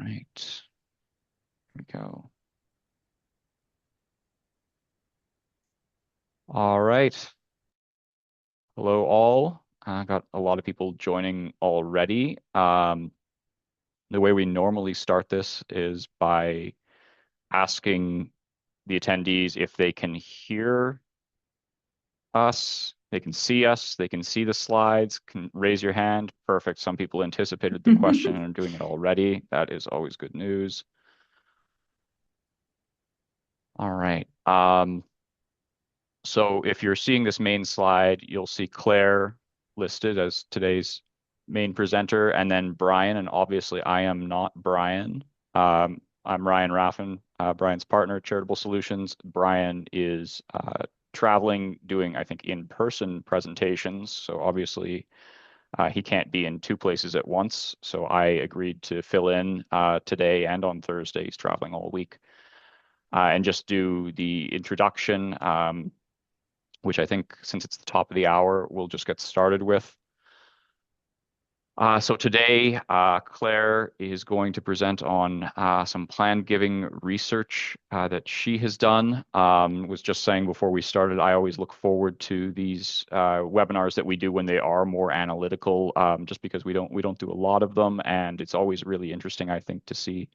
right. Here we go. All right. Hello, all. I got a lot of people joining already. The way we normally start this is by asking the attendees if they can hear us, they can see us, they can see the slides, can raise your hand. Perfect. Some people anticipated the question and are doing it already. That is always good news. All right. So if you're seeing this main slide, you'll see Claire listed as today's main presenter, and then Brian. And obviously, I am not Brian. I'm Ryan Raffin, Brian's partner at Charitable Solutions. Brian is traveling, doing, I think, in-person presentations. So obviously, he can't be in two places at once. So I agreed to fill in today and on Thursday. He's traveling all week. And just do the introduction. Which I think, since it's the top of the hour, we'll just get started with. So today, Claire is going to present on some planned giving research that she has done. Was just saying before we started, I always look forward to these webinars that we do when they are more analytical, just because we don't do a lot of them, and it's always really interesting, I think, to see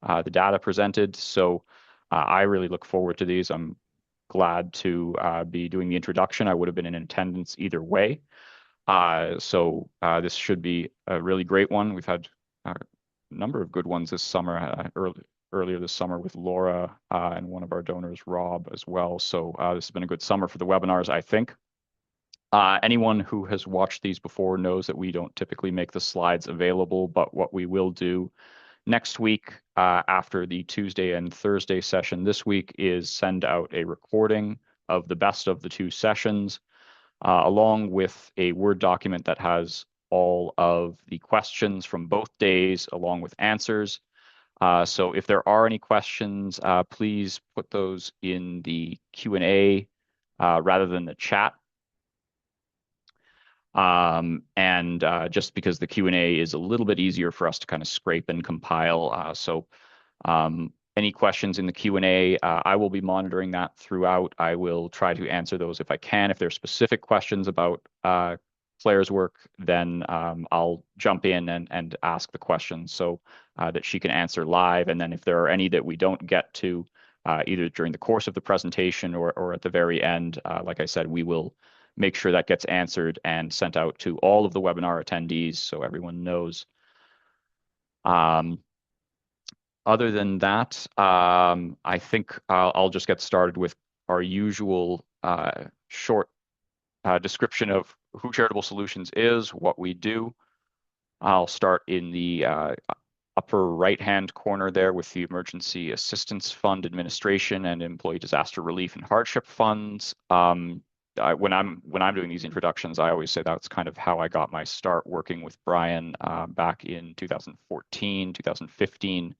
the data presented. So I really look forward to these. I'm glad to be doing the introduction. I would have been in attendance either way. So this should be a really great one. We've had a number of good ones this summer, earlier this summer with Laura and one of our donors, Rob, as well. So this has been a good summer for the webinars, I think. Anyone who has watched these before knows that we don't typically make the slides available, but what we will do next week, after the Tuesday and Thursday session this week, is send out a recording of the best of the two sessions, along with a Word document that has all of the questions from both days, along with answers. So if there are any questions, please put those in the Q&A rather than the chat. And just because the Q&A is a little bit easier for us to kind of scrape and compile. So any questions in the Q&A, I will be monitoring that throughout. I will try to answer those if I can. If there's specific questions about Claire's work, then I'll jump in and ask the questions so that she can answer live. And then if there are any that we don't get to, either during the course of the presentation or at the very end, like I said, we will make sure that gets answered and sent out to all of the webinar attendees so everyone knows. Other than that, I think I'll just get started with our usual short description of who Charitable Solutions is, what we do. I'll start in the upper right-hand corner there with the Emergency Assistance Fund Administration and Employee Disaster Relief and Hardship Funds. When I'm doing these introductions, I always say that's kind of how I got my start working with Brian back in 2014, 2015,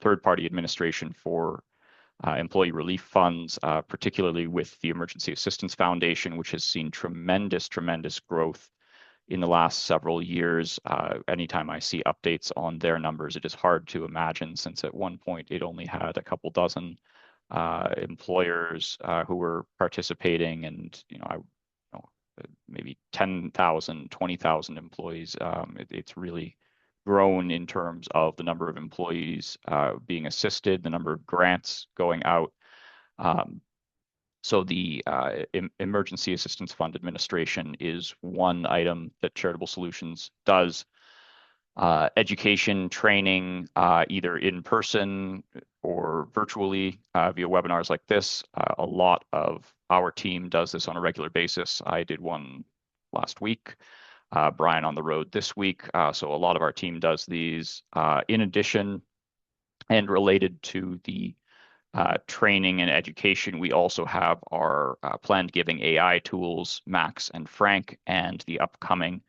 third-party administration for employee relief funds, particularly with the Emergency Assistance Foundation, which has seen tremendous growth in the last several years. Anytime I see updates on their numbers, it is hard to imagine, since at one point it only had a couple dozen employers who were participating, and maybe 10,000, 20,000 employees. It's really grown in terms of the number of employees being assisted, the number of grants going out. So the Emergency Assistance Fund Administration is one item that Charitable Solutions does. Education, training, either in person or virtually via webinars like this. A lot of our team does this on a regular basis. I did one last week. Brian on the road this week. So a lot of our team does these. In addition, and related to the training and education, we also have our planned giving AI tools, Max and Frank, and the upcoming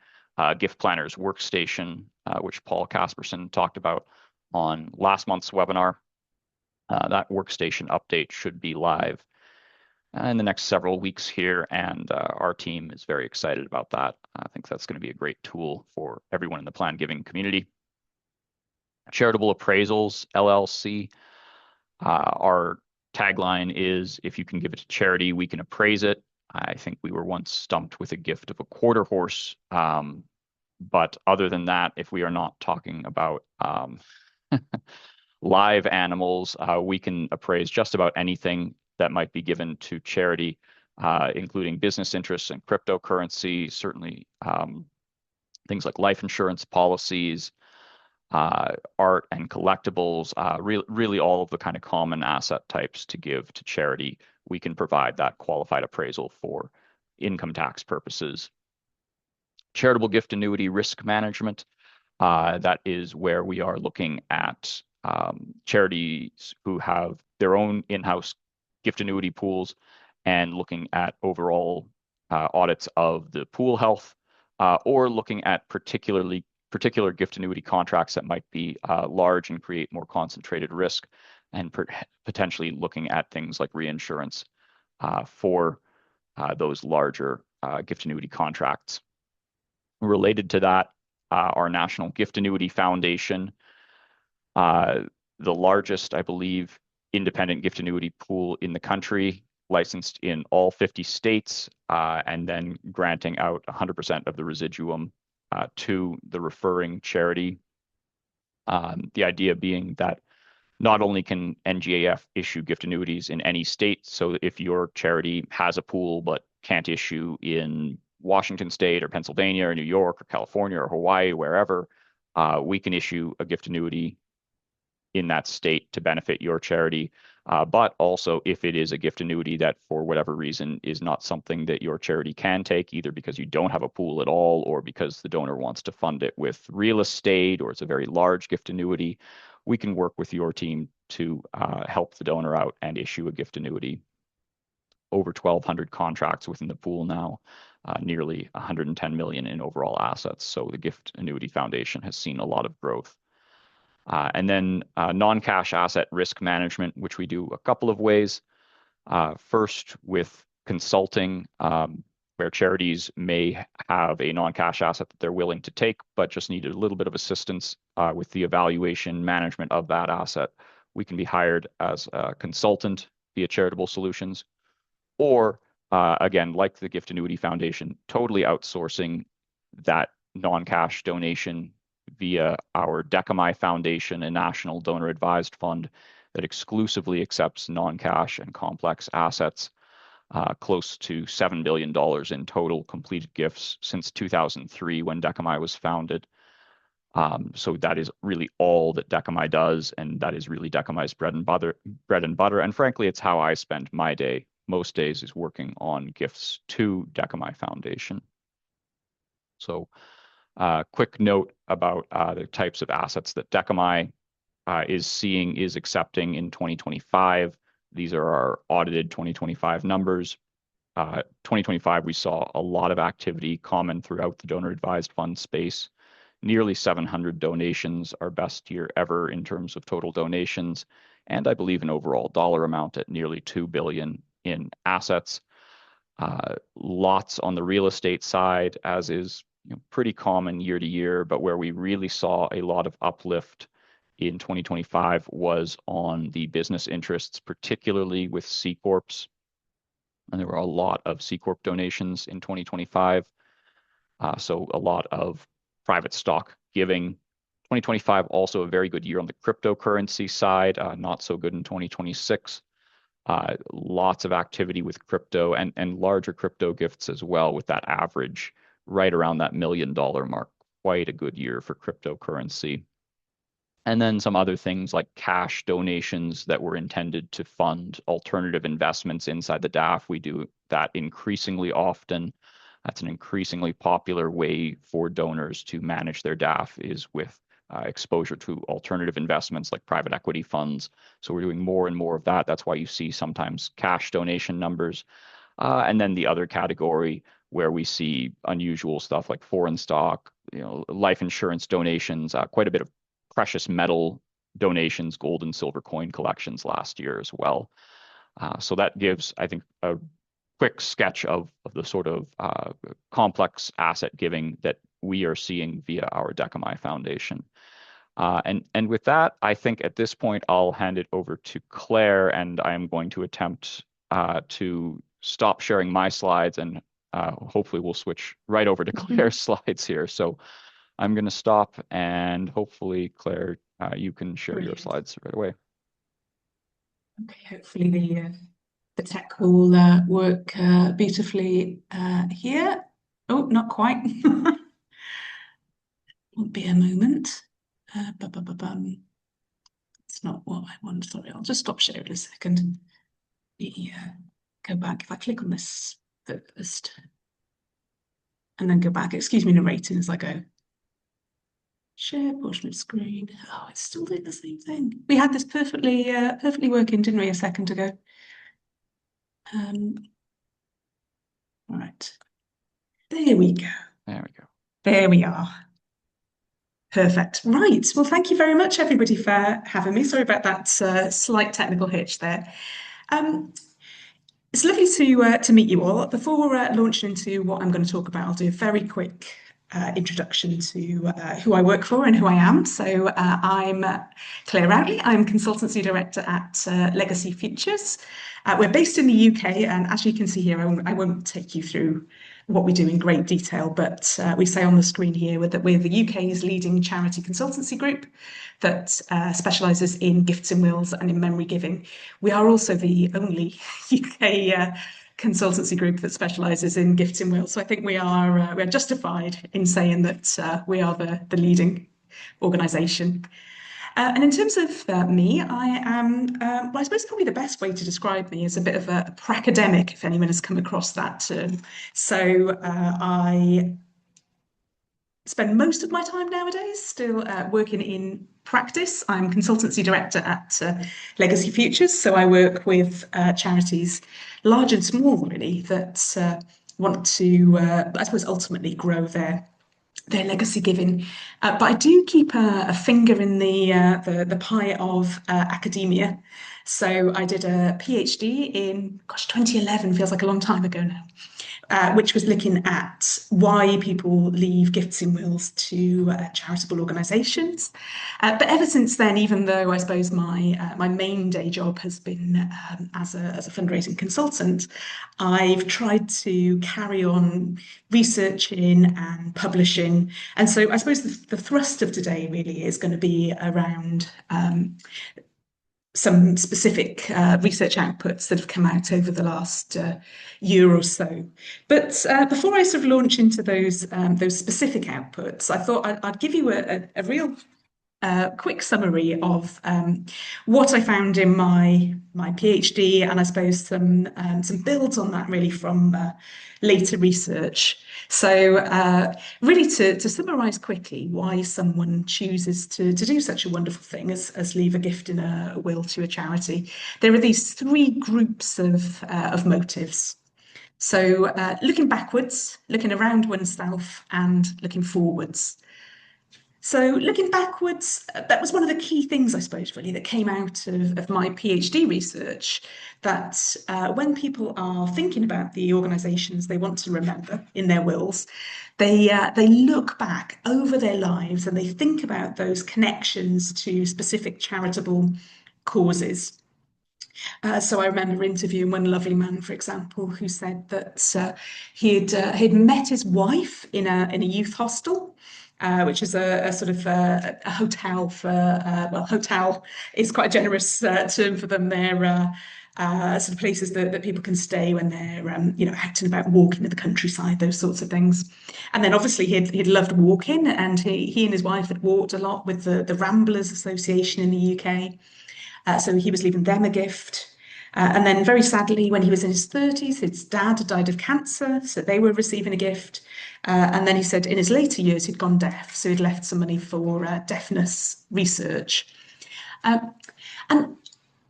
Gift Planners Workstation, which Paul Casperson talked about on last month's webinar. That workstation update should be live in the next several weeks here, and our team is very excited about that. I think that's going to be a great tool for everyone in the planned giving community. Charitable Appraisals, LLC. Our tagline is, if you can give it to charity, we can appraise it. I think we were once stumped with a gift of a quarter horse. But other than that, if we are not talking about live animals, we can appraise just about anything that might be given to charity, including business interests and cryptocurrency, certainly things like life insurance policies, art and collectibles, really all of the kind of common asset types to give to charity. We can provide that qualified appraisal for income tax purposes. Charitable gift annuity risk management. That is where we are looking at charities who have their own in-house gift annuity pools and looking at overall audits of the pool health, or looking at particular gift annuity contracts that might be large and create more concentrated risk, and potentially looking at things like reinsurance for those larger gift annuity contracts. Related to that, our National Gift Annuity Foundation, the largest, I believe, independent gift annuity pool in the country, licensed in all 50 states, and then granting out 100% of the residuum to the referring charity. The idea being that not only can NGAF issue gift annuities in any state, so if your charity has a pool but can't issue in Washington State or Pennsylvania or New York or California or Hawaii, wherever, we can issue a gift annuity in that state to benefit your charity. But also, if it is a gift annuity that for whatever reason is not something that your charity can take, either because you don't have a pool at all or because the donor wants to fund it with real estate or it's a very large gift annuity, we can work with your team to help the donor out and issue a gift annuity. Over 1,200 contracts within the pool now, nearly 110 million in overall assets. So the Gift Annuity Foundation has seen a lot of growth. And then non-cash asset risk management, which we do a couple of ways. First, with consulting, where charities may have a non-cash asset that they're willing to take, but just need a little bit of assistance with the evaluation management of that asset. We can be hired as a consultant via Charitable Solutions, or again, like the Gift Annuity Foundation, totally outsourcing that non-cash donation via our Decami Foundation, a national donor advised fund that exclusively accepts non-cash and complex assets, close to $7 billion in total completed gifts since 2003 when Decami was founded. So that is really all that Decami does, and that is really Decami's bread and butter. And frankly, it's how I spend my day. Most days is working on gifts to Decami Foundation. So quick note about the types of assets that Decami is accepting in 2025. These are our audited 2025 numbers. 2025, we saw a lot of activity common throughout the donor advised fund space. Nearly 700 donations, our best year ever in terms of total donations, and I believe an overall dollar amount at nearly $2 billion in assets. Lots on the real estate side, as is pretty common year to year, but where we really saw a lot of uplift in 2025 was on the business interests, particularly with C Corps. And there were a lot of C Corp donations in 2025. So a lot of private stock giving. 2025 also a very good year on the cryptocurrency side, not so good in 2026. Lots of activity with crypto and larger crypto gifts as well, with that average right around that $1 million mark. Quite a good year for cryptocurrency. And then some other things like cash donations that were intended to fund alternative investments inside the DAF. We do that increasingly often. That's an increasingly popular way for donors to manage their DAF, is with exposure to alternative investments like private equity funds. So we're doing more and more of that. That's why you see sometimes cash donation numbers. And then the other category where we see unusual stuff like foreign stock, life insurance donations, quite a bit of precious metal donations, gold and silver coin collections last year as well. So that gives, I think, a quick sketch of the sort of complex asset giving that we are seeing via our Decami Foundation. And with that, I think at this point I'll hand it over to Claire, and I am going to attempt to stop sharing my slides, and hopefully we'll switch right over to Claire's slides here. So I'm going to stop, and hopefully, Claire, you can share your slides right away. Okay, hopefully the tech will work beautifully here. Oh, not quite. Won't be a moment. It's not what I want. Sorry, I'll just stop sharing a second. Yeah, go back. If I click on this first and then go back, excuse me, narrating as I go. Share portion of screen. Oh, it's still doing the same thing. We had this perfectly working, didn't we, a second ago? All right. There we go. There we go. There we are. Perfect. Right. Well, thank you very much, everybody, for having me. Sorry about that slight technical hitch there. It's lovely to meet you all. Before launching into what I'm going to talk about, I'll do a very quick introduction to who I work for and who I am. So I'm Claire Routley. I'm Consultancy Director at Legacy Futures. We're based in the UK, and as you can see here, I won't take you through what we do in great detail, but we say on the screen here that we're the UK's leading charity consultancy group that specialises in gifts in wills and in memory giving. We are also the only UK consultancy group that specialises in gifts in wills. So I think we are justified in saying that we are the leading organisation. And in terms of me, I am, well, I suppose probably the best way to describe me is a bit of a pracademic, if anyone has come across that term. So I spend most of my time nowadays still working in practice. I'm consultancy director at Legacy Futures. So I work with charities, large and small, really, that want to, I suppose, ultimately grow their legacy giving. But I do keep a finger in the pie of academia. So I did a PhD in, 2011, feels like a long time ago now, which was looking at why people leave gifts in wills to charitable organisations. But ever since then, even though I suppose my main day job has been as a fundraising consultant, I've tried to carry on researching and publishing. And so I suppose the thrust of today really is going to be around some specific research outputs that have come out over the last year or so. But before I sort of launch into those specific outputs, I thought I'd give you a real quick summary of what I found in my PhD, and I suppose some builds on that really from later research. So really to summarise quickly why someone chooses to do such a wonderful thing as leave a gift in a will to a charity, there are these three groups of motives. So looking backwards, looking around oneself, and looking forwards. So looking backwards, that was one of the key things, I suppose, really, that came out of my PhD research, that when people are thinking about the organisations they want to remember in their wills, they look back over their lives and they think about those connections to specific charitable causes. So I remember interviewing one lovely man, for example, who said that he'd met his wife in a youth hostel, which is a sort of a hotel for well, hotel is quite a generous term for them. They're sort of places that people can stay when they're out and about walking in the countryside, those sorts of things. And then obviously he'd loved walking, and he and his wife had walked a lot with the Ramblers Association in the UK. So he was leaving them a gift. And then, very sadly, when he was in his 30s, his dad had died of cancer, so they were receiving a gift. And then he said in his later years, he'd gone deaf, so he'd left some money for deafness research. And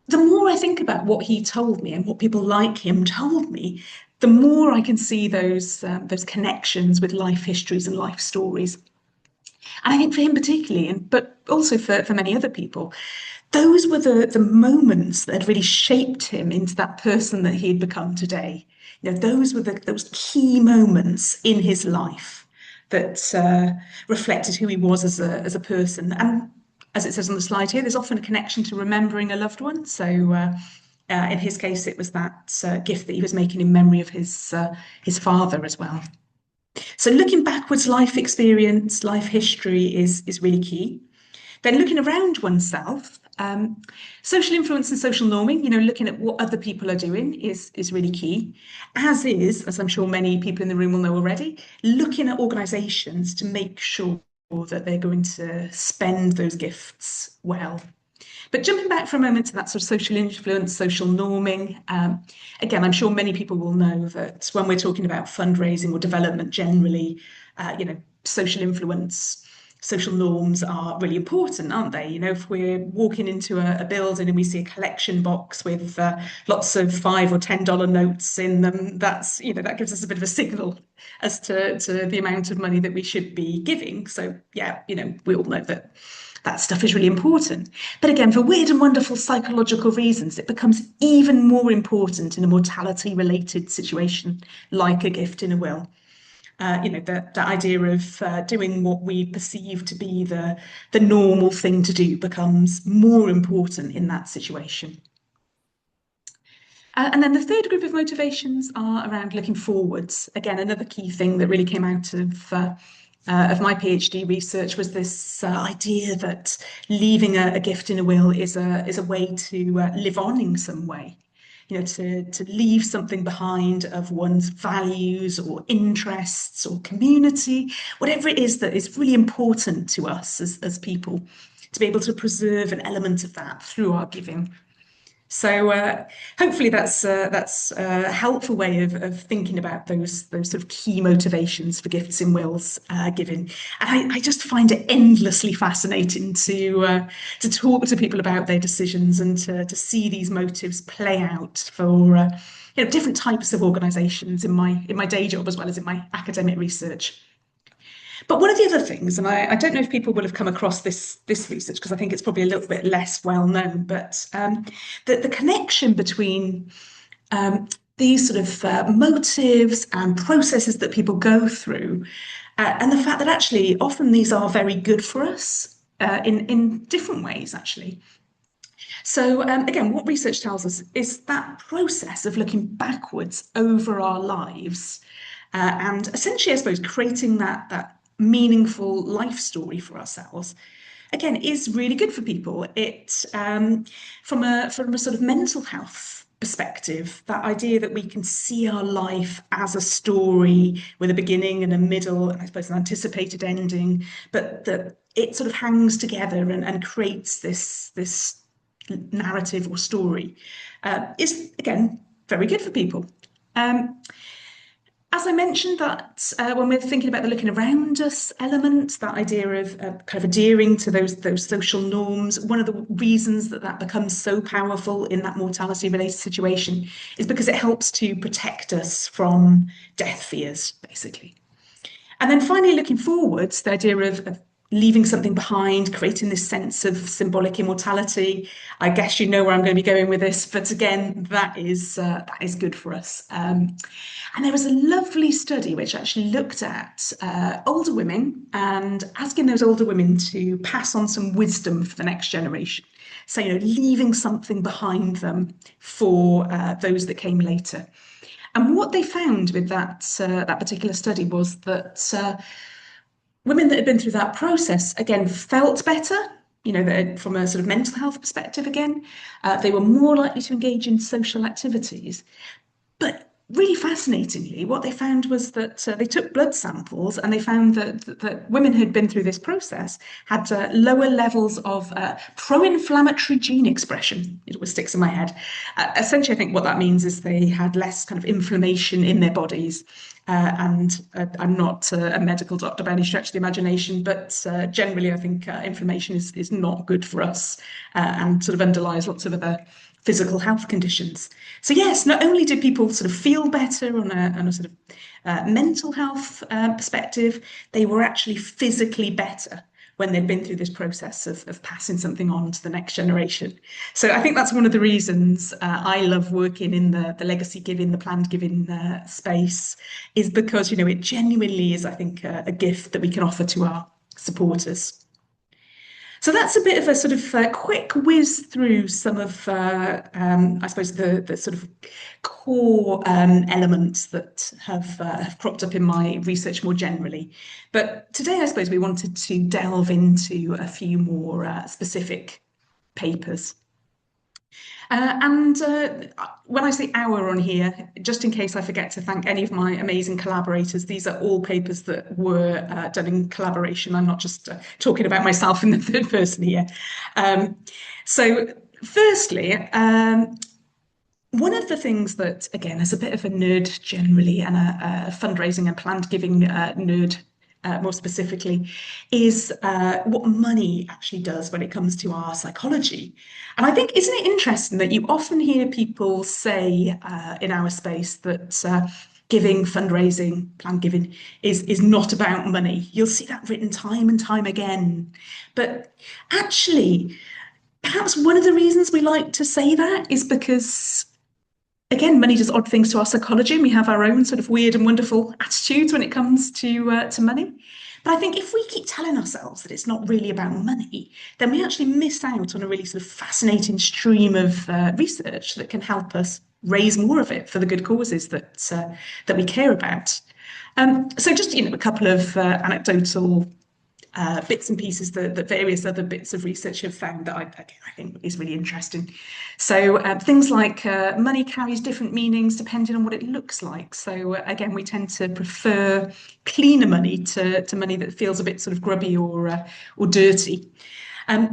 the more I think about what he told me and what people like him told me, the more I can see those connections with life histories and life stories. And I think for him particularly, but also for many other people, those were the moments that had really shaped him into that person that he had become today. Those were those key moments in his life that reflected who he was as a person. And as it says on the slide here, there's often a connection to remembering a loved one. So in his case, it was that gift that he was making in memory of his father as well. So looking backwards, life experience, life history is really key. Then looking around oneself, social influence and social norming, looking at what other people are doing is really key, as I'm sure many people in the room will know already, looking at organisations to make sure that they're going to spend those gifts well. But jumping back for a moment to that sort of social influence, social norming, again, I'm sure many people will know that when we're talking about fundraising or development generally, social influence, social norms are really important, aren't they? If we're walking into a building and we see a collection box with lots of $5 or $10 notes in them, that gives us a bit of a signal as to the amount of money that we should be giving. So yeah, we all know that stuff is really important. But again, for weird and wonderful psychological reasons, it becomes even more important in a mortality-related situation, like a gift in a will. The idea of doing what we perceive to be the normal thing to do becomes more important in that situation. And then the third group of motivations are around looking forwards. Again, another key thing that really came out of my PhD research was this idea that leaving a gift in a will is a way to live on in some way. To leave something behind of one's values or interests or community, whatever it is that is really important to us as people, to be able to preserve an element of that through our giving. So hopefully that's a helpful way of thinking about those sort of key motivations for gifts in wills giving. And I just find it endlessly fascinating to talk to people about their decisions and to see these motives play out for different types of organisations in my day job as well as in my academic research. But one of the other things, and I don't know if people will have come across this research because I think it's probably a little bit less well known, but the connection between these sort of motives and processes that people go through, and the fact that actually often these are very good for us in different ways, actually. So again, what research tells us is that process of looking backwards over our lives and essentially, I suppose, creating that meaningful life story for ourselves, again, is really good for people. It from a sort of mental health perspective, that idea that we can see our life as a story with a beginning and a middle, and I suppose an anticipated ending, but that it sort of hangs together and creates this narrative or story is, again, very good for people. As I mentioned, that when we're thinking about the looking around us element, that idea of kind of adhering to those social norms, one of the reasons that becomes so powerful in that mortality-related situation is because it helps to protect us from death fears, basically. And then finally, looking forwards, the idea of leaving something behind, creating this sense of symbolic immortality. I guess you know where I'm going to be going with this, but again, that is good for us. And there was a lovely study which actually looked at older women and asking those older women to pass on some wisdom for the next generation. So, leaving something behind them for those that came later. And what they found with that particular study was that women that had been through that process, again, felt better, from a sort of mental health perspective again. They were more likely to engage in social activities. But really fascinatingly, what they found was that they took blood samples and they found that women who'd been through this process had lower levels of pro-inflammatory gene expression. It always sticks in my head. Essentially, I think what that means is they had less kind of inflammation in their bodies. And I'm not a medical doctor by any stretch of the imagination, but generally, I think inflammation is not good for us and sort of underlies lots of other physical health conditions. So yes, not only did people sort of feel better on a sort of mental health perspective, they were actually physically better when they'd been through this process of passing something on to the next generation. So I think that's one of the reasons I love working in the legacy giving, the planned giving space, is because, it genuinely is, I think, a gift that we can offer to our supporters. So that's a bit of a sort of quick whiz through some of, I suppose, the sort of core elements that have cropped up in my research more generally. But today, I suppose we wanted to delve into a few more specific papers. And when I say our on here, just in case I forget to thank any of my amazing collaborators, these are all papers that were done in collaboration. I'm not just talking about myself in the third person here. Um, so, firstly, one of the things that, again, as a bit of a nerd generally and a fundraising and planned giving nerd more specifically, is what money actually does when it comes to our psychology. And I think, isn't it interesting that you often hear people say in our space that giving, fundraising, planned giving is not about money. You'll see that written time and time again. But actually, perhaps one of the reasons we like to say that is because again, money does odd things to our psychology, and we have our own sort of weird and wonderful attitudes when it comes to money. But I think if we keep telling ourselves that it's not really about money, then we actually miss out on a really sort of fascinating stream of research that can help us raise more of it for the good causes that we care about. So just a couple of anecdotal bits and pieces that various other bits of research have found that I think is really interesting. So things like money carries different meanings depending on what it looks like. So again, we tend to prefer cleaner money to money that feels a bit sort of grubby or dirty.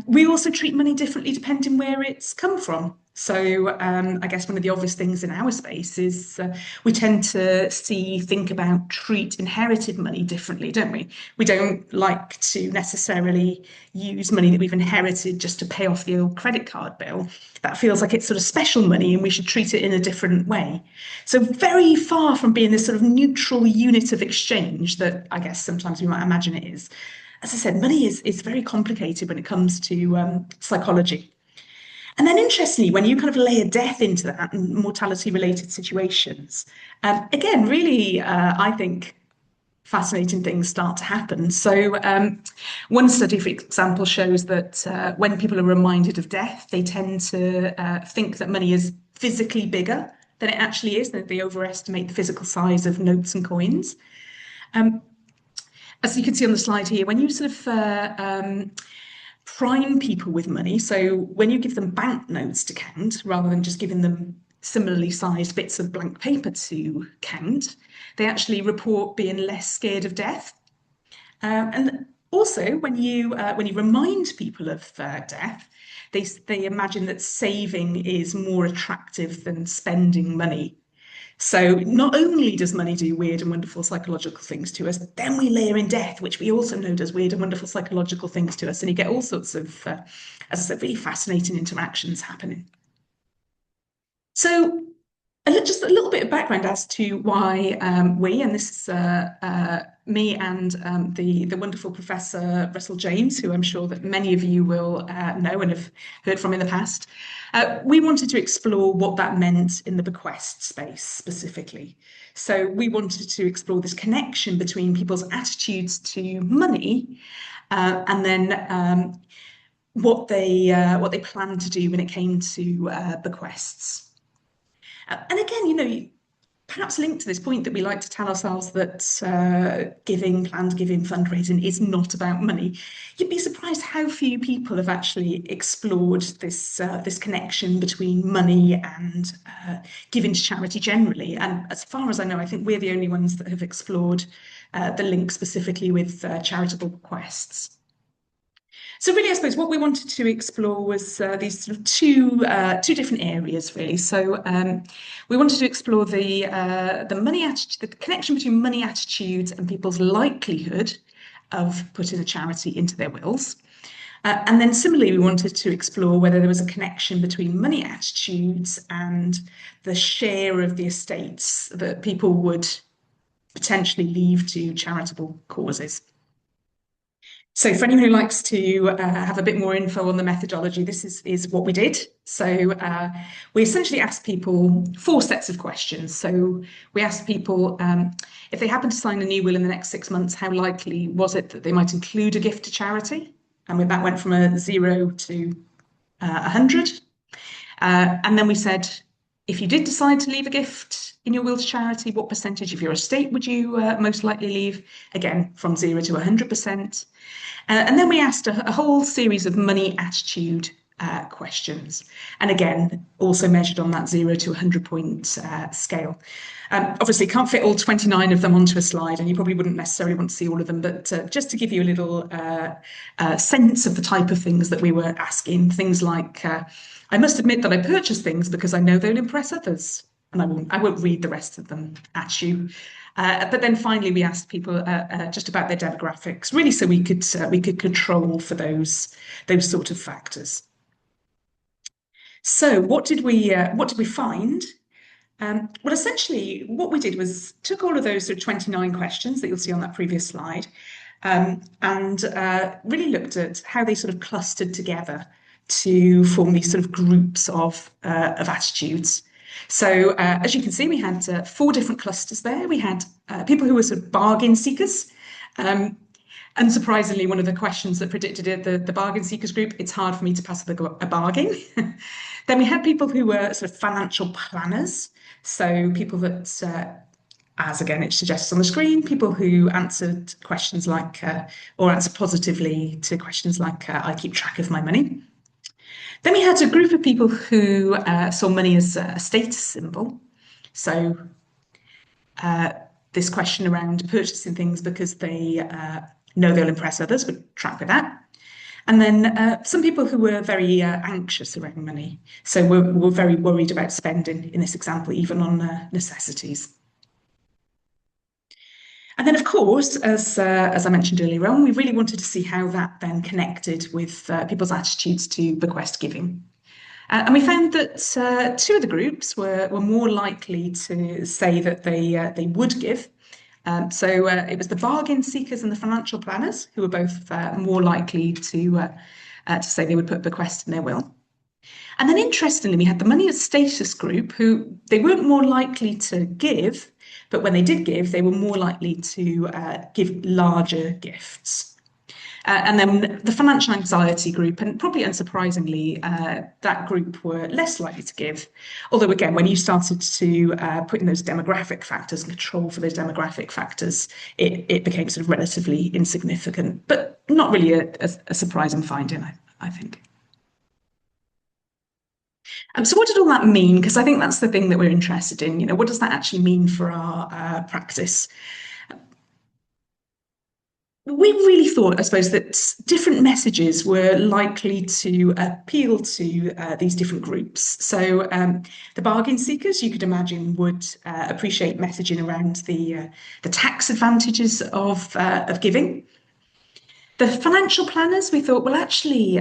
We also treat money differently depending where it's come from. So I guess one of the obvious things in our space is we tend to think about, treat inherited money differently, don't we? We don't like to necessarily use money that we've inherited just to pay off the old credit card bill. That feels like it's sort of special money and we should treat it in a different way. So very far from being this sort of neutral unit of exchange that I guess sometimes we might imagine it is. As I said, money is very complicated when it comes to psychology. And then interestingly, when you kind of layer death into that and mortality related situations, again, really, I think fascinating things start to happen. So, one study, for example, shows that when people are reminded of death, they tend to think that money is physically bigger than it actually is, that they overestimate the physical size of notes and coins. Um, as you can see on the slide here, when you sort of prime people with money. So when you give them banknotes to count, rather than just giving them similarly sized bits of blank paper to count, they actually report being less scared of death. And also, when you remind people of death, they imagine that saving is more attractive than spending money. So not only does money do weird and wonderful psychological things to us, then we layer in death, which we also know does weird and wonderful psychological things to us. And you get all sorts of, as I said, really fascinating interactions happening. So just a little bit of background as to why and this is me and the wonderful Professor Russell James, who I'm sure that many of you will know and have heard from in the past. We wanted to explore what that meant in the bequest space specifically. So we wanted to explore this connection between people's attitudes to money and then what they planned to do when it came to bequests. And again, perhaps linked to this point that we like to tell ourselves that giving, planned giving, fundraising is not about money. You'd be surprised how few people have actually explored this connection between money and giving to charity generally. And as far as I know, I think we're the only ones that have explored the link specifically with charitable bequests. So really, I suppose what we wanted to explore was these sort of two different areas, really. So we wanted to explore the money attitude, the connection between money attitudes and people's likelihood of putting a charity into their wills. And then similarly, we wanted to explore whether there was a connection between money attitudes and the share of the estates that people would potentially leave to charitable causes. So for anyone who likes to have a bit more info on the methodology, this is what we did. So we essentially asked people 4 sets of questions. So we asked people if they happened to sign a new will in the next 6 months, how likely was it that they might include a gift to charity? And that went from a 0 to 100. And then we said, if you did decide to leave a gift in your will to charity, what percentage of your estate would you most likely leave? Again, from 0 to 100%. And then we asked a whole series of money attitude questions. And again, also measured on that 0 to 100 point scale. Obviously, can't fit all 29 of them onto a slide, and you probably wouldn't necessarily want to see all of them, but just to give you a little sense of the type of things that we were asking, things like, I must admit that I purchase things because I know they'll impress others. And I won't read the rest of them at you. But then finally, we asked people just about their demographics, really, so we could control for those sort of factors. So what did we find? Well, essentially, what we did was took all of those sort of 29 questions that you'll see on that previous slide, and really looked at how they sort of clustered together to form these sort of groups of attitudes. So as you can see, we had 4 different clusters there. We had people who were sort of bargain seekers. Unsurprisingly, one of the questions that predicted it, the bargain seekers group, it's hard for me to pass a bargain. Then we had people who were sort of financial planners. So people that, as again it suggests on the screen, people who answered questions like, or answered positively to questions like, I keep track of my money. Then we had a group of people who saw money as a status symbol. So this question around purchasing things because they know they'll impress others would track with that. And then some people who were very anxious around money. So we're very worried about spending, in this example, even on necessities. And then, of course, as I mentioned earlier on, we really wanted to see how that then connected with people's attitudes to bequest giving. And we found that 2 of the groups were more likely to say that they would give. So it was the bargain seekers and the financial planners who were both more likely to say they would put bequest in their will. And then interestingly, we had the money as status group who they weren't more likely to give, but when they did give, they were more likely to give larger gifts. And then the financial anxiety group, and probably unsurprisingly, that group were less likely to give. Although, again, when you started to put in those demographic factors and control for those demographic factors, it became sort of relatively insignificant, but not really a surprising finding, I think. So what did all that mean? Because I think that's the thing that we're interested in. What does that actually mean for our practice? We really thought, I suppose, that different messages were likely to appeal to these different groups. So the bargain seekers, you could imagine, would appreciate messaging around the tax advantages of giving. The financial planners, we thought, well, actually,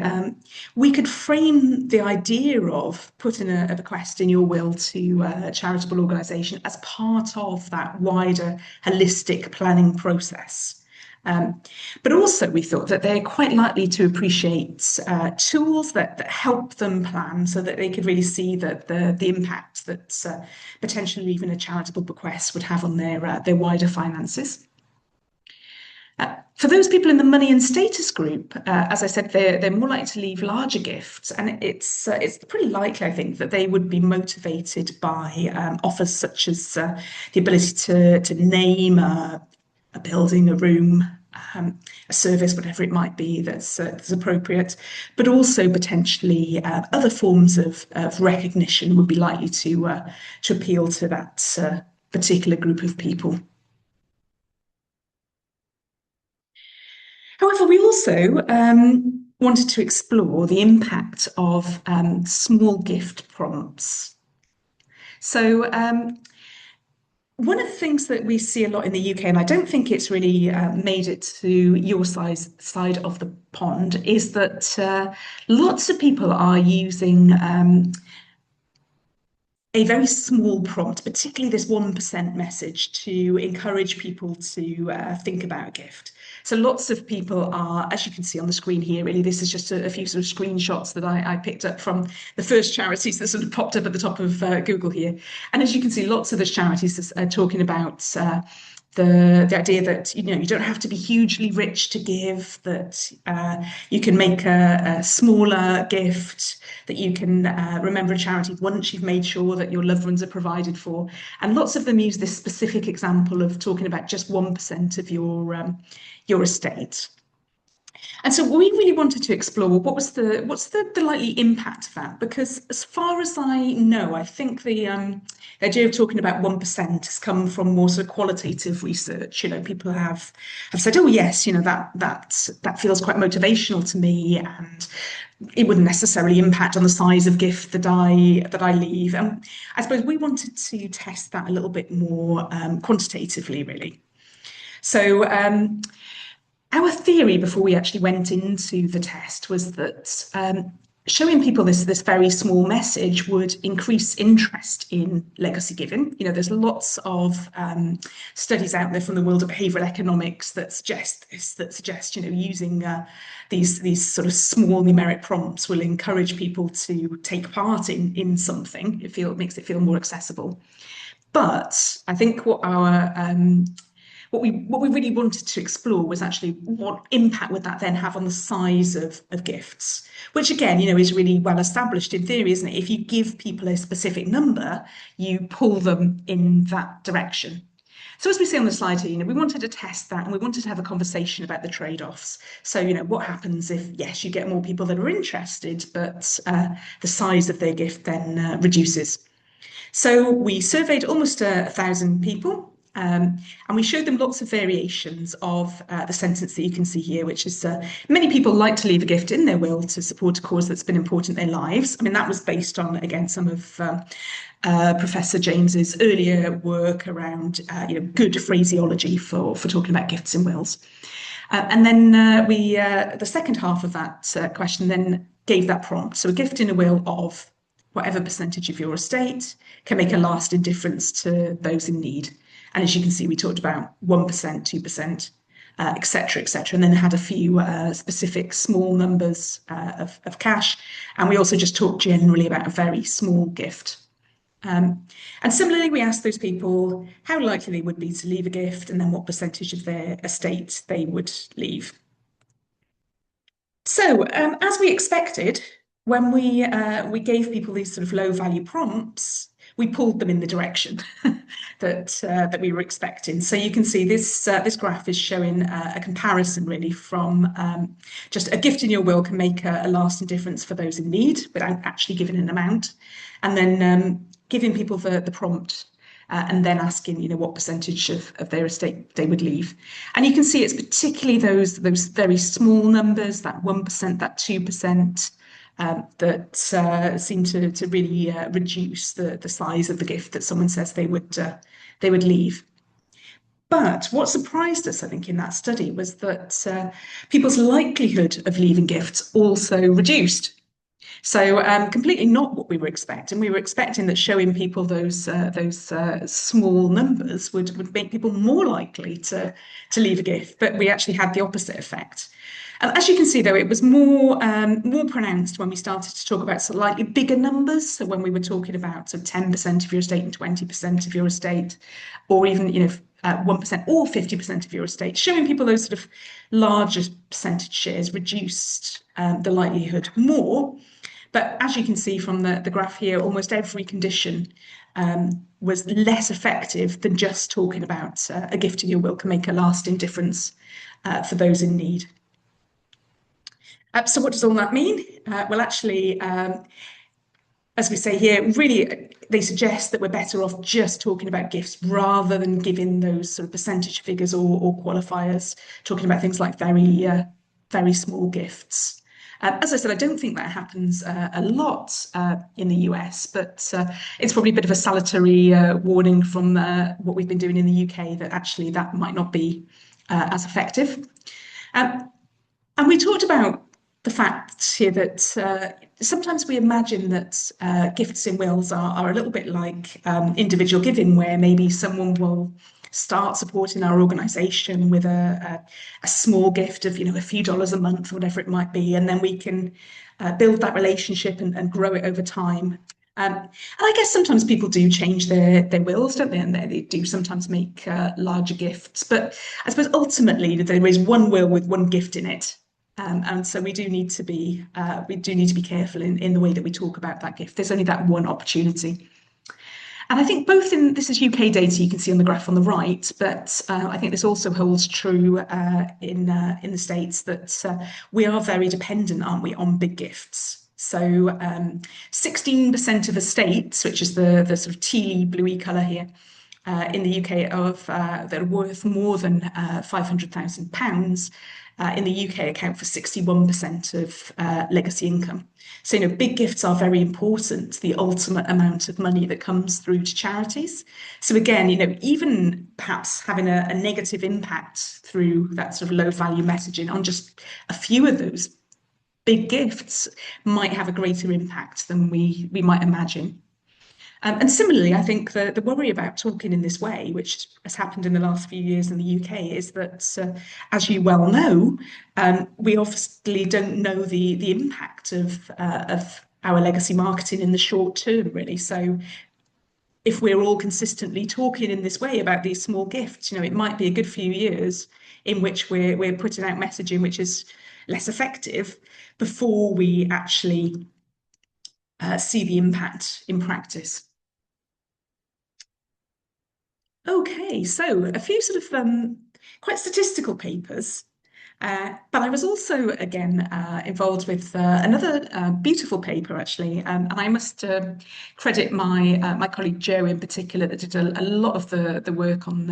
we could frame the idea of putting a bequest in your will to a charitable organisation as part of that wider holistic planning process. But also we thought that they're quite likely to appreciate tools that help them plan so that they could really see that the impact that potentially even a charitable bequest would have on their wider finances. For those people in the money and status group, as I said, they're more likely to leave larger gifts, and it's pretty likely, I think, that they would be motivated by offers such as the ability to name a building, a room, a service, whatever it might be that's appropriate, but also potentially other forms of recognition would be likely to appeal to that particular group of people. However, we also wanted to explore the impact of small gift prompts. So one of the things that we see a lot in the UK, and I don't think it's really made it to your side of the pond, is that lots of people are using a very small prompt, particularly this 1% message, to encourage people to think about a gift. So lots of people are, as you can see on the screen here, really, this is just a few sort of screenshots that I picked up from the first charities that sort of popped up at the top of Google here. And as you can see, lots of the charities are talking about the idea that you don't have to be hugely rich to give, that you can make a smaller gift, that you can remember a charity once you've made sure that your loved ones are provided for. And lots of them use this specific example of talking about just 1% of your estate. And so we really wanted to explore what's the likely impact of that? Because as far as I know, I think the idea of talking about 1% has come from more sort of qualitative research. People have said, oh yes, that feels quite motivational to me, and it wouldn't necessarily impact on the size of gift that I leave. And I suppose we wanted to test that a little bit more quantitatively, really. So our theory before we actually went into the test was that showing people this very small message would increase interest in legacy giving. There's lots of studies out there from the world of behavioral economics that suggest using these sort of small numeric prompts will encourage people to take part in something. It makes it feel more accessible. But I think what we really wanted to explore was actually what impact would that then have on the size of gifts, which again, is really well established in theory, isn't it? If you give people a specific number, you pull them in that direction. So as we see on the slide here, we wanted to test that, and we wanted to have a conversation about the trade-offs. So, what happens if, yes, you get more people that are interested, but the size of their gift then reduces. So we surveyed almost 1,000 people. And we showed them lots of variations of the sentence that you can see here, which is many people like to leave a gift in their will to support a cause that's been important in their lives. I mean, that was based on, again, some of Professor James's earlier work around good phraseology for talking about gifts in wills. And then the second half of that question then gave that prompt. So a gift in a will of whatever percentage of your estate can make a lasting difference to those in need. And as you can see, we talked about 1%, 2%, et cetera, et cetera. And then had a few specific small numbers of cash. And we also just talked generally about a very small gift. And similarly, we asked those people how likely they would be to leave a gift and then what percentage of their estate they would leave. So as we expected, when we gave people these sort of low value prompts, we pulled them in the direction that we were expecting. So you can see this graph is showing a comparison really from just a gift in your will can make a lasting difference for those in need without actually giving an amount, and then giving people the prompt and then asking, what percentage of their estate they would leave. And you can see it's particularly those very small numbers, that 1%, that 2%, that seem to really reduce the size of the gift that someone says they would leave. But what surprised us, I think, in that study was that people's likelihood of leaving gifts also reduced. So completely not what we were expecting. We were expecting that showing people those small numbers would make people more likely to leave a gift, but we actually had the opposite effect. And as you can see, though, it was more pronounced when we started to talk about slightly bigger numbers. So when we were talking about 10% of your estate and 20% of your estate, or even 1% or 50% of your estate, showing people those sort of larger percentage shares reduced the likelihood more. But as you can see from the graph here, almost every condition was less effective than just talking about a gift in your will can make a lasting difference for those in need. So what does all that mean? Well, actually, as we say here, really, they suggest that we're better off just talking about gifts rather than giving those sort of percentage figures or qualifiers, talking about things like very small gifts. As I said, I don't think that happens a lot in the US, but it's probably a bit of a salutary warning from what we've been doing in the UK that actually that might not be as effective. And we talked about the fact here that sometimes we imagine that gifts in wills are a little bit like individual giving, where maybe someone will start supporting our organisation with a small gift of a few dollars a month, whatever it might be, and then we can build that relationship and grow it over time. And I guess sometimes people do change their wills, don't they? And they do sometimes make larger gifts. But I suppose ultimately there is one will with one gift in it. And so we do need to be careful in the way that we talk about that gift. There's only that one opportunity. And I think both in this is UK data you can see on the graph on the right, but I think this also holds true in the States that we are very dependent, aren't we, on big gifts. So 16% of estates, which is the sort of tealy bluey colour here, in the UK that are worth more than £500,000 in the UK account for 61% of legacy income. So, big gifts are very important, the ultimate amount of money that comes through to charities. So again, even perhaps having a negative impact through that sort of low value messaging on just a few of those big gifts might have a greater impact than we might imagine. And similarly, I think the worry about talking in this way, which has happened in the last few years in the UK, is that, as you well know, we obviously don't know the impact of our legacy marketing in the short term, really. So if we're all consistently talking in this way about these small gifts, it might be a good few years in which we're putting out messaging which is less effective before we actually see the impact in practice. Okay, so a few sort of quite statistical papers, but I was also again involved with another beautiful paper actually, and I must credit my colleague Jo in particular that did a lot of the work on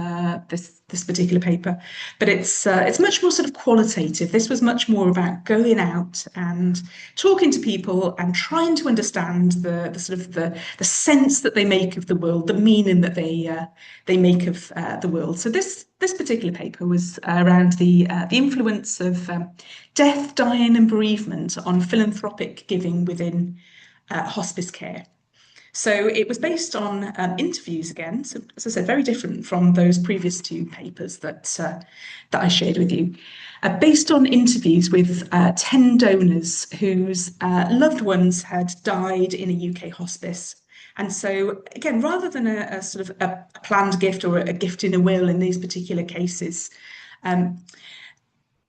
this particular paper. But it's much more sort of qualitative. This was much more about going out and talking to people and trying to understand the sort of the sense that they make of the world, the meaning that they make of the world. So this particular paper was around the influence of death, dying, and bereavement on philanthropic giving within hospice care. So it was based on interviews again. So as I said, very different from those previous two papers that I shared with you. Based on interviews with 10 donors whose loved ones had died in a UK hospice. And so, again, rather than a sort of a planned gift or a gift in a will in these particular cases,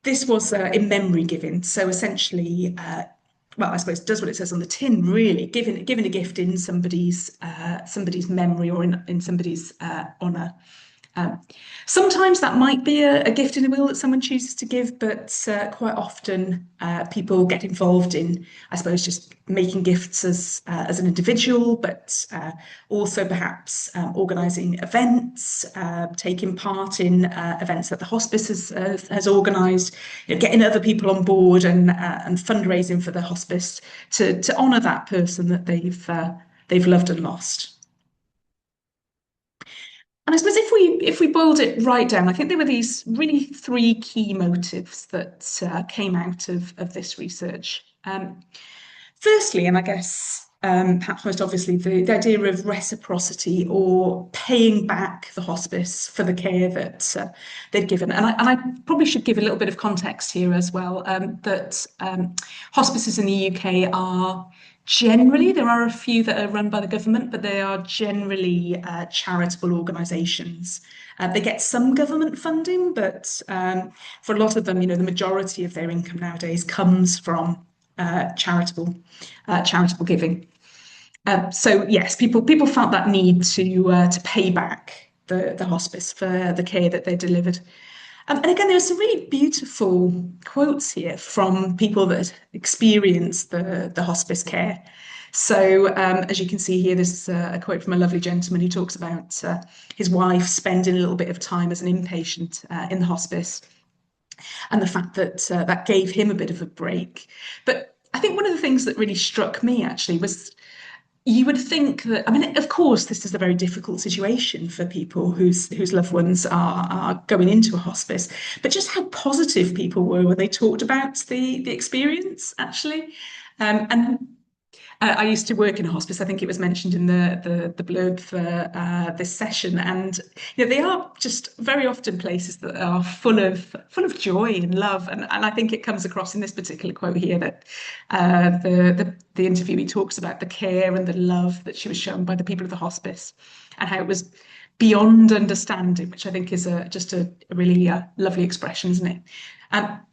this was in memory giving. So essentially, well, I suppose it does what it says on the tin, really, giving a gift in somebody's memory or in somebody's honour. Sometimes that might be a gift in a will that someone chooses to give, but quite often people get involved in, I suppose, just making gifts as an individual, but also perhaps organising events, taking part in events that the hospice has organised, getting other people on board and fundraising for the hospice to honour that person that they've loved and lost. And I suppose if we boiled it right down, I think there were these really three key motives that came out of this research. Firstly, and I guess perhaps most obviously, the idea of reciprocity or paying back the hospice for the care that they'd given. And I probably should give a little bit of context here as well, that hospices in the UK are generally, there are a few that are run by the government, but they are generally charitable organisations. They get some government funding, but for a lot of them, the majority of their income nowadays comes from charitable giving. So yes, people felt that need to pay back the hospice for the care that they delivered. And again, there are some really beautiful quotes here from people that experience the hospice care. So as you can see here, there's a quote from a lovely gentleman who talks about his wife spending a little bit of time as an inpatient in the hospice and the fact that that gave him a bit of a break. But I think one of the things that really struck me actually was you would think that, I mean, of course, this is a very difficult situation for people whose loved ones are going into a hospice, but just how positive people were when they talked about the experience, actually. And I used to work in a hospice. I think it was mentioned in the blurb for this session, and they are just very often places that are full of joy and love, and I think it comes across in this particular quote here that the interviewee talks about the care and the love that she was shown by the people of the hospice, and how it was beyond understanding, which I think is just a really lovely expression, isn't it?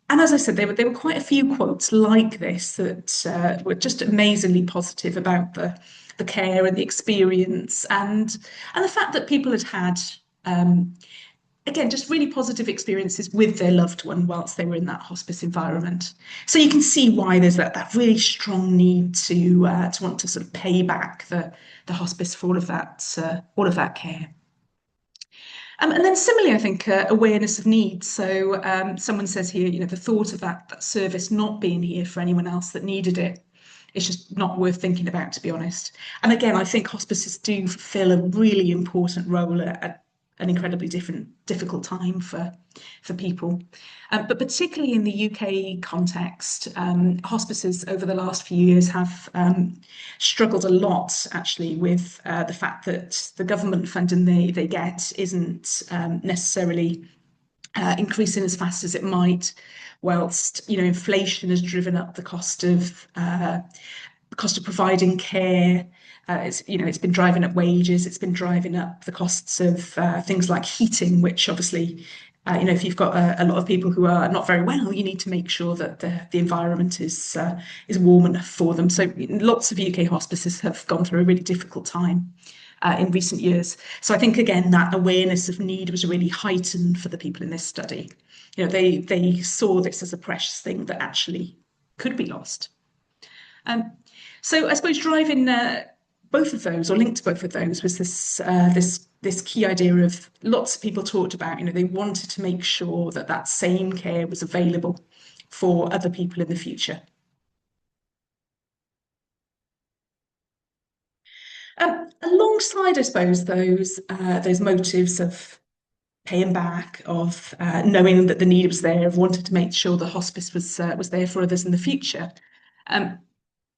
And as I said, there were quite a few quotes like this that were just amazingly positive about the care and the experience and the fact that people had again just really positive experiences with their loved one whilst they were in that hospice environment. So you can see why there's that really strong need to want to sort of pay back the hospice for all of that care. And then similarly, I think awareness of need. So someone says here, the thought of that service not being here for anyone else that needed it, it's just not worth thinking about, to be honest. And again, I think hospices do fulfill a really important role at an incredibly difficult time for people. But particularly in the UK context, hospices over the last few years have struggled a lot actually with the fact that the government funding they get isn't necessarily increasing as fast as it might, whilst inflation has driven up the cost of providing care. It's been driving up wages. It's been driving up the costs of things like heating, which obviously, if you've got a lot of people who are not very well, you need to make sure that the environment is warm enough for them. So lots of UK hospices have gone through a really difficult time in recent years. So I think again that awareness of need was really heightened for the people in this study. They saw this as a precious thing that actually could be lost. So I suppose driving both of those, or linked to both of those, was this key idea of lots of people talked about. They wanted to make sure that same care was available for other people in the future. Alongside, I suppose, those motives of paying back, of knowing that the need was there, of wanting to make sure the hospice was there for others in the future.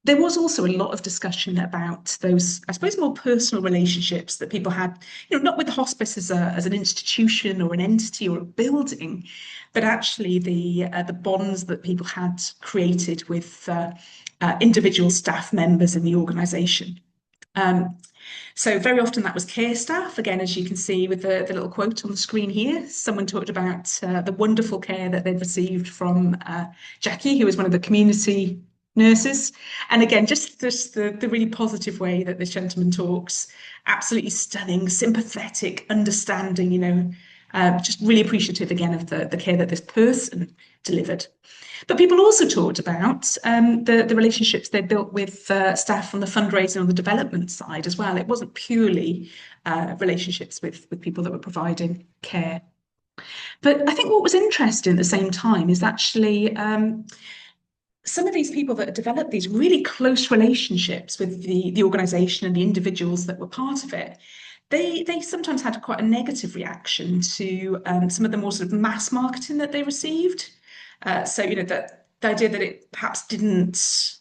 There was also a lot of discussion about those, I suppose, more personal relationships that people had, not with the hospice as an institution or an entity or a building, but actually the bonds that people had created with individual staff members in the organisation. So very often that was care staff. Again, as you can see with the little quote on the screen here, someone talked about the wonderful care that they'd received from Jackie, who was one of the community nurses. And again, just the really positive way that this gentleman talks, absolutely stunning, sympathetic, understanding, just really appreciative again of the care that this person delivered. But people also talked about the relationships they built with staff on the fundraising or the development side as well. It wasn't purely relationships with people that were providing care. But I think what was interesting at the same time is actually some of these people that developed these really close relationships with the organisation and the individuals that were part of it, they sometimes had quite a negative reaction to some of the more sort of mass marketing that they received. So, that the idea that it perhaps didn't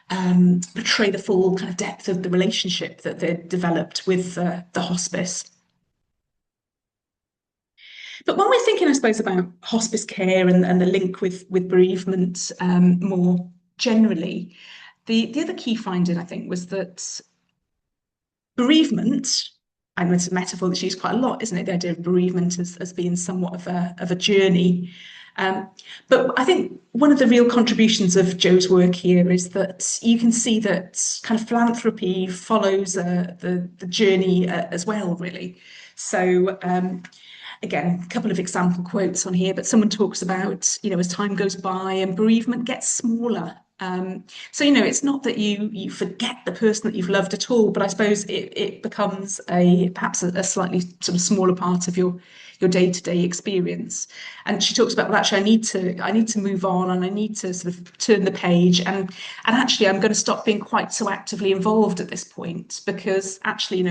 portray the full kind of depth of the relationship that they'd developed with the hospice. But when we're thinking, I suppose, about hospice care and the link with bereavement more generally, the other key finding, I think, was that bereavement, and it's a metaphor that's used quite a lot, isn't it? The idea of bereavement as being somewhat of a journey. But I think one of the real contributions of Joe's work here is that you can see that kind of philanthropy follows the journey as well, really. So again, a couple of example quotes on here, but someone talks about, as time goes by and bereavement gets smaller. So, it's not that you forget the person that you've loved at all, but I suppose it becomes perhaps a slightly sort of smaller part of your day-to-day experience. And she talks about, well, actually, I need to move on and I need to sort of turn the page. And actually, I'm going to stop being quite so actively involved at this point because actually,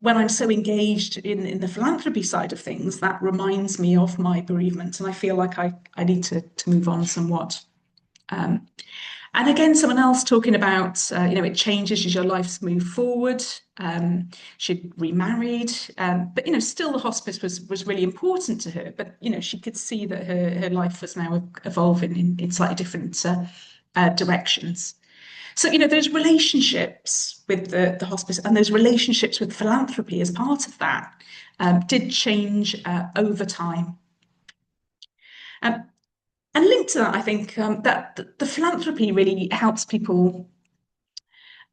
when I'm so engaged in the philanthropy side of things, that reminds me of my bereavement. And I feel like I need to move on somewhat. And again, someone else talking about, it changes as your lives move forward. She'd remarried, but still the hospice was really important to her. But she could see that her life was now evolving in slightly different directions. So those relationships with the hospice and those relationships with philanthropy as part of that did change over time. Um, and linked to that, I think that the philanthropy really helps people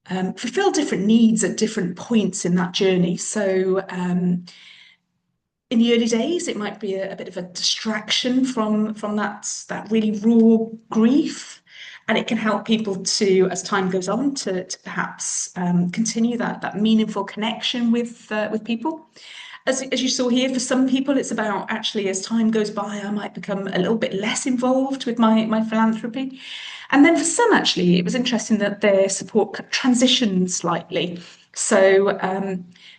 fulfill different needs at different points in that journey. So in the early days, it might be a bit of a distraction from that really raw grief. And it can help people to, as time goes on, to perhaps continue that meaningful connection with people. As you saw here, for some people, it's about actually as time goes by, I might become a little bit less involved with my philanthropy. And then for some, actually, it was interesting that their support transitioned slightly. So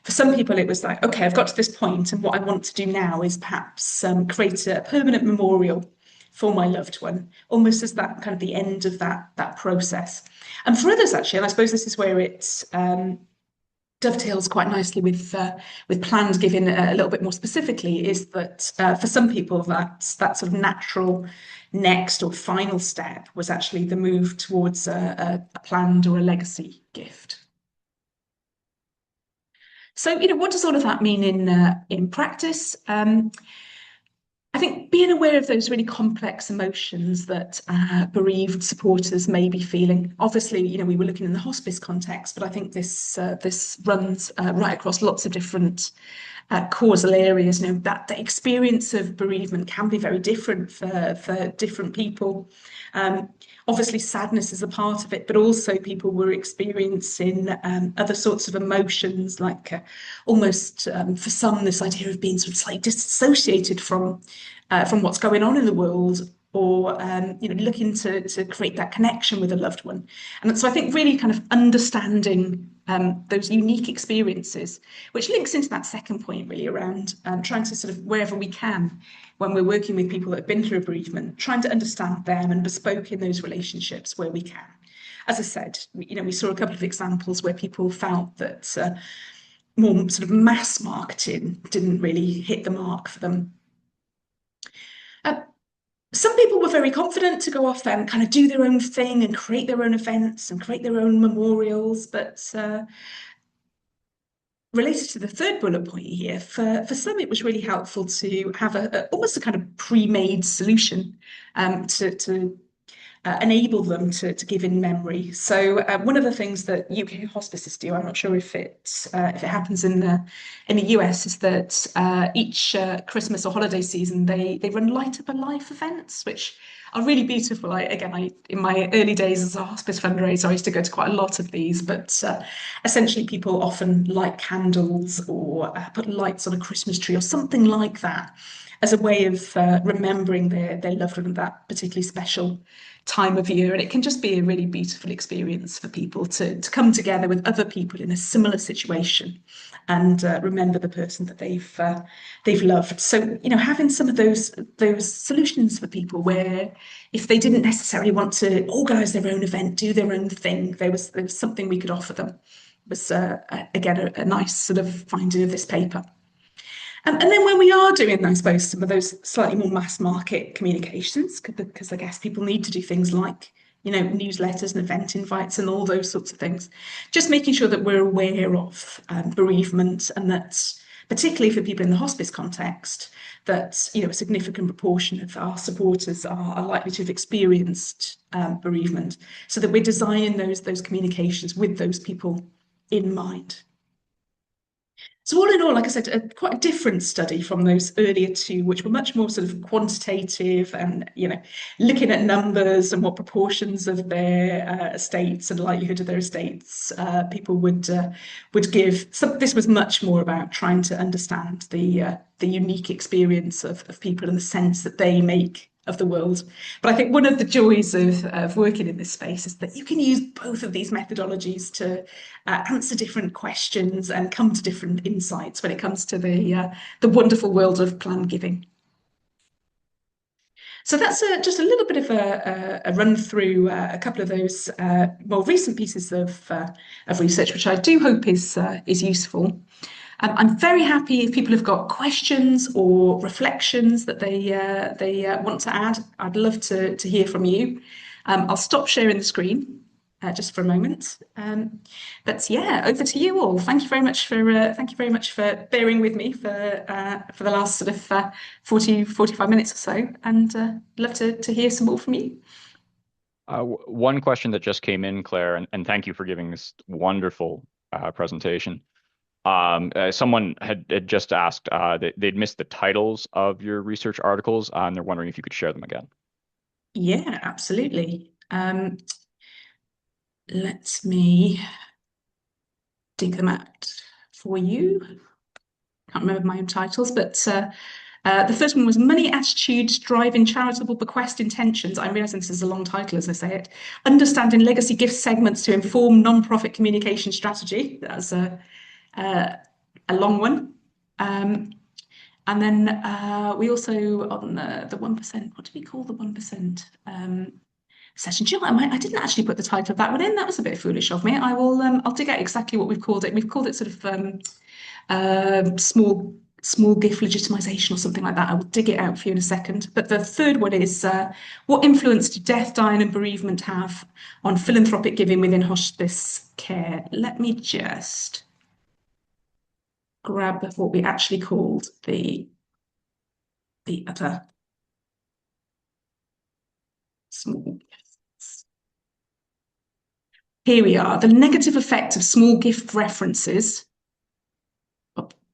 for some people, it was like, okay, I've got to this point, and what I want to do now is perhaps create a permanent memorial for my loved one, almost as that kind of the end of that process. And for others, actually, and I suppose this is where it dovetails quite nicely with planned giving a little bit more specifically, is that for some people that sort of natural next or final step was actually the move towards a planned or a legacy gift. So, what does all of that mean in practice? I think being aware of those really complex emotions that bereaved supporters may be feeling. Obviously, we were looking in the hospice context, but I think this runs right across lots of different causal areas. That the experience of bereavement can be very different for different people. Obviously, sadness is a part of it, but also people were experiencing other sorts of emotions, like almost for some, this idea of being sort of slightly disassociated from what's going on in the world, or looking to create that connection with a loved one. And so I think really kind of understanding those unique experiences, which links into that second point really around trying to sort of, wherever we can, when we're working with people that have been through a bereavement, trying to understand them and bespoke in those relationships where we can. As I said, we saw a couple of examples where people felt that more sort of mass marketing didn't really hit the mark for them. Some people were very confident to go off and kind of do their own thing and create their own events and create their own memorials, but related to the third bullet point here, for some it was really helpful to have almost a kind of pre-made solution to enable them to give in memory. So one of the things that UK hospices do, I'm not sure if it happens in the US, is that each Christmas or holiday season they run Light Up a Life events, which are really beautiful. In my early days as a hospice fundraiser, I used to go to quite a lot of these, but essentially people often light candles or put lights on a Christmas tree or something like that as a way of remembering their loved one at that particularly special time of year. And it can just be a really beautiful experience for people to come together with other people in a similar situation and remember the person that they've loved. So having some of those solutions for people where if they didn't necessarily want to organise their own event, do their own thing, there was something we could offer them, was again a nice sort of finding of this paper. And then when we are doing, I suppose, some of those slightly more mass market communications, because I guess people need to do things like, newsletters and event invites and all those sorts of things, just making sure that we're aware of bereavement, and that particularly for people in the hospice context, that a significant proportion of our supporters are likely to have experienced bereavement, so that we're designing those communications with those people in mind. So all in all, like I said, quite a different study from those earlier two, which were much more sort of quantitative and, looking at numbers and what proportions of their estates and likelihood of their estates people would give. So this was much more about trying to understand the unique experience of people and the sense that they make of the world. But I think one of the joys of working in this space is that you can use both of these methodologies to answer different questions and come to different insights when it comes to the wonderful world of plan giving. So that's just a little bit of a run through a couple of those more recent pieces of research, which I do hope is useful. I'm very happy if people have got questions or reflections that they want to add. I'd love to hear from you. I'll stop sharing the screen just for a moment. But yeah, over to you all. Thank you very much for bearing with me for the last sort of 45 minutes or so, and love to hear some more from you. One question that just came in, Claire, and thank you for giving this wonderful presentation. Someone had just asked that they'd missed the titles of your research articles, and they're wondering if you could share them again. Yeah, absolutely. Let me dig them out for you. Can't remember my own titles, but the first one was Money Attitudes Driving Charitable Bequest Intentions. I'm realizing this is a long title as I say it. Understanding Legacy Gift Segments to Inform Non-Profit Communication Strategy. That's a long one. And then we also, on the 1%, what did we call the 1%? Session. Do you know what? I didn't actually put the title of that one in. That was a bit foolish of me. I'll dig out exactly what we've called it. We've called it sort of small gift legitimization or something like that. I will dig it out for you in a second. But the third one is what influence do death, dying, and bereavement have on philanthropic giving within hospice care? Let me just grab what we actually called the other small gifts. Here we are. The negative effect of small gift references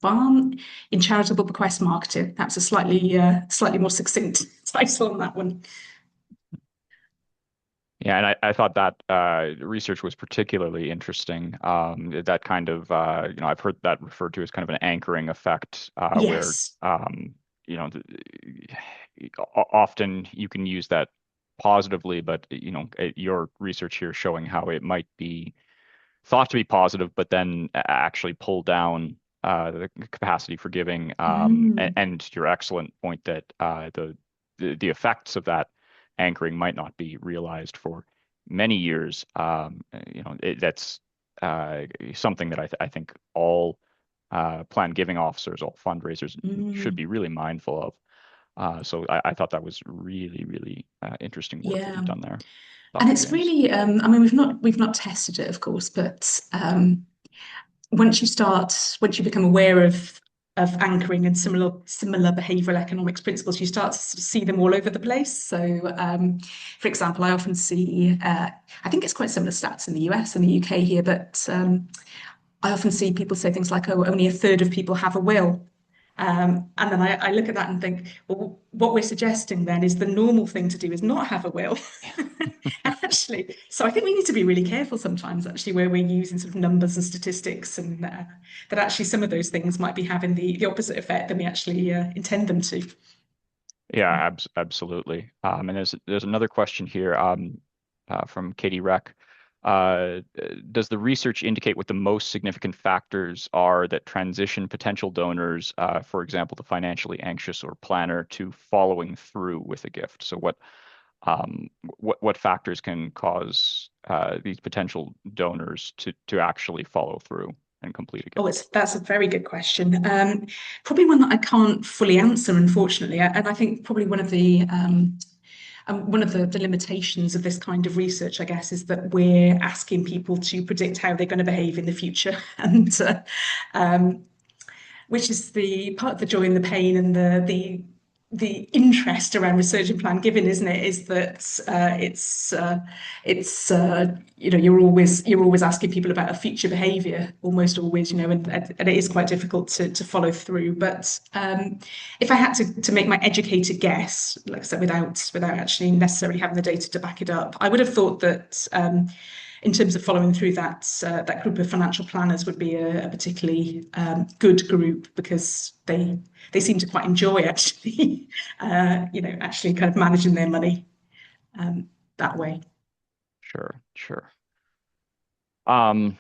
barn in charitable bequest marketing. That's a slightly more succinct title on that one. Yeah, and I thought that research was particularly interesting. That kind of, I've heard that referred to as kind of an anchoring effect, where, Yes. you know, often you can use that positively, but, your research here showing how it might be thought to be positive, but then actually pull down the capacity for giving. Mm. And your excellent point that the effects of that anchoring might not be realized for many years. That's something that I think all planned giving officers, all fundraisers should Mm. be really mindful of. So I thought that was really, really interesting work that Yeah. you've done there, And Dr. it's James. really, I mean, we've not tested it, of course, but once you become aware of anchoring and similar behavioral economics principles, you start to sort of see them all over the place. So, for example, I often see, I think it's quite similar stats in the US and the UK here, but I often see people say things like, "Oh, only a third of people have a will." And then I look at that and think, well, what we're suggesting then is the normal thing to do is not have a will. Actually, so I think we need to be really careful sometimes, actually, where we're using sort of numbers and statistics, and that actually some of those things might be having the opposite effect than we actually intend them to. Yeah, absolutely. And there's another question here from Katie Reck. Does the research indicate what the most significant factors are that transition potential donors, for example, the financially anxious or planner, to following through with a gift? So what factors can cause these potential donors to actually follow through and complete a Oh, gift? that's a very good question. Probably one that I can't fully answer, unfortunately. And I think probably one of the limitations of this kind of research, I guess, is that we're asking people to predict how they're going to behave in the future, and um, which is the part of the joy and the pain and the interest around research and planned giving, isn't it? Is that it's you're always asking people about a future behaviour, almost always, and it is quite difficult to follow through. But if I had to make my educated guess, like I said, without actually necessarily having the data to back it up, I would have thought that in terms of following through, that group of financial planners would be a particularly good group, because they seem to quite enjoy actually actually kind of managing their money that way. Sure, sure. Um,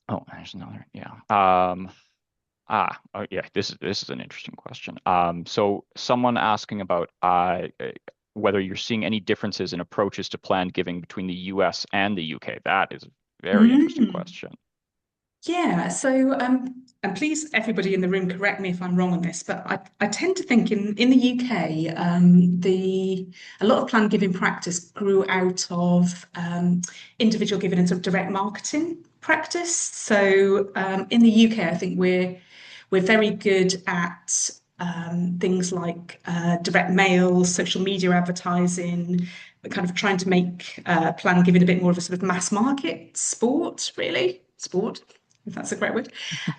oh, there's another. Yeah. Oh, yeah, this is an interesting question. So someone asking about whether you're seeing any differences in approaches to planned giving between the US and the UK. That is a very interesting Mm. question. Yeah, so and please, everybody in the room, correct me if I'm wrong on this, but I tend to think in the UK, the a lot of planned giving practice grew out of individual giving and sort of direct marketing practice. So in the UK, I think we're very good at things like direct mail, social media advertising, kind of trying to make planned giving a bit more of a sort of mass market sport, really. Sport, if that's the correct word.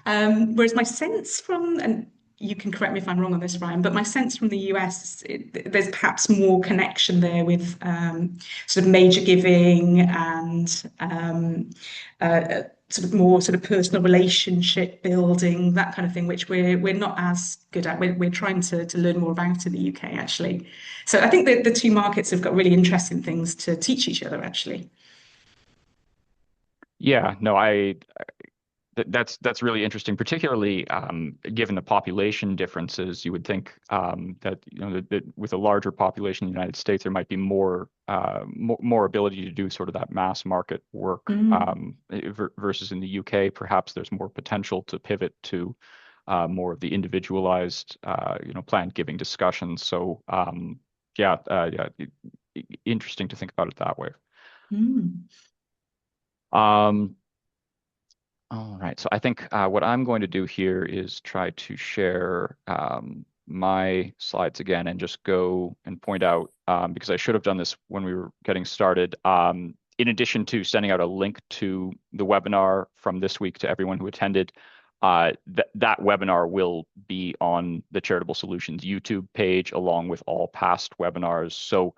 Whereas my sense from, and you can correct me if I'm wrong on this, Ryan, but my sense from the US, there's perhaps more connection there with sort of major giving and sort of more sort of personal relationship building, that kind of thing, which we're not as good at. We're trying to learn more about in the UK, actually. So I think that the two markets have got really interesting things to teach each other, actually. Yeah, no, that's really interesting, particularly given the population differences. You would think that that with a larger population in the United States, there might be more ability to do sort of that mass market work Mm, versus in the UK. Perhaps there's more potential to pivot to more of the individualized, planned giving discussions. So yeah, interesting to think about it that way. mm. Um, All right. So I think what I'm going to do here is try to share my slides again and just go and point out, because I should have done this when we were getting started. In addition to sending out a link to the webinar from this week to everyone who attended, that webinar will be on the Charitable Solutions YouTube page along with all past webinars. So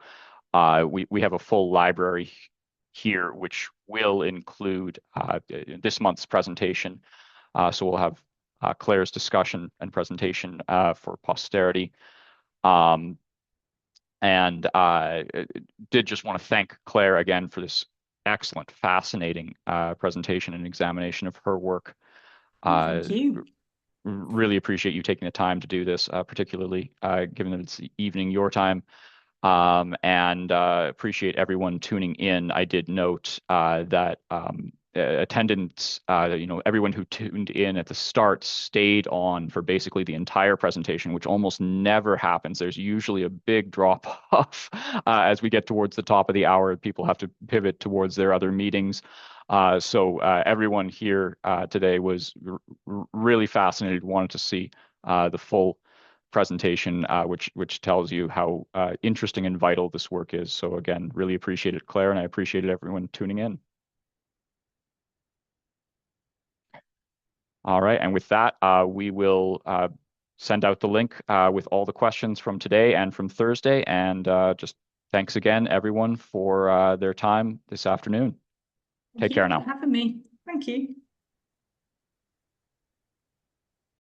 we have a full library here, which will include this month's presentation. So we'll have Claire's discussion and presentation for posterity. Um, and did just want to thank Claire again for this excellent, fascinating presentation and examination of her work. Oh, Uh, thank you. really appreciate you taking the time to do this, particularly given that it's evening your time. And appreciate everyone tuning in. I did note that attendance, everyone who tuned in at the start stayed on for basically the entire presentation, which almost never happens. There's usually a big drop off as we get towards the top of the hour. People have to pivot towards their other meetings. So everyone here today was really fascinated, wanted to see the full presentation, which tells you how interesting and vital this work is. So again, really appreciate it, Claire, and I appreciated everyone tuning in. All right, and with that, we will send out the link with all the questions from today and from Thursday. And just thanks again, everyone, for their time this afternoon. Thank Take you care for now. having me. Thank you.